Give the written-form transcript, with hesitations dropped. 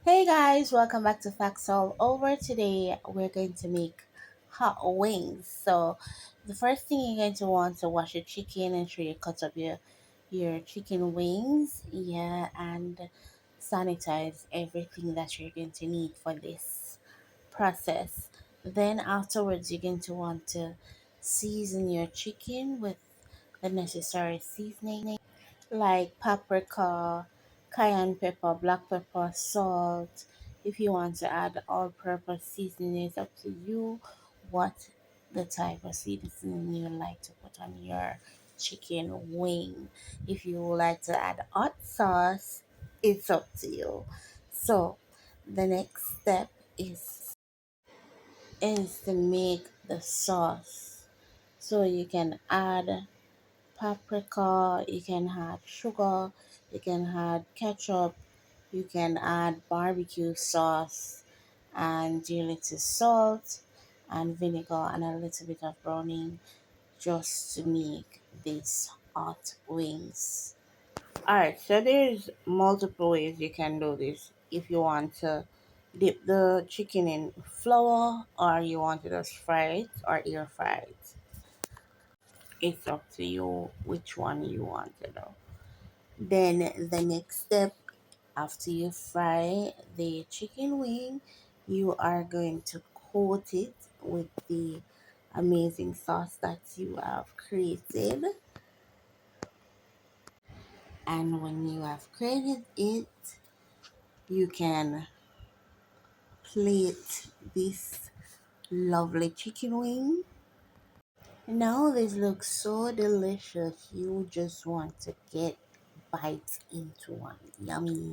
Hey guys, welcome back to Facts All Over. Today we're going to make hot wings. So the first thing you're going to want to wash your chicken, and sure you cut up your chicken wings, yeah, and sanitize everything that you're going to need for this process. Then afterwards you're going to want to season your chicken with the necessary seasoning like paprika, cayenne pepper, black pepper, salt. If you want to add all purpose seasoning, it's up to you what the type of seasoning you like to put on your chicken wing. If you would like to add hot sauce, it's up to you. So the next step is to make the sauce. So you can add paprika, you can add sugar, you can add ketchup, you can add barbecue sauce, and your little salt and vinegar and a little bit of browning just to make these hot wings. Alright, so there's multiple ways you can do this. If you want to dip the chicken in flour or you want to just fry it or air fry it. It's up to you which one you want to do. Then the next step after you fry the chicken wing, you are going to coat it with the amazing sauce that you have created. And when you have created it, you can plate this lovely chicken wing. Now this looks so delicious. You just want to get bites into one. Yummy.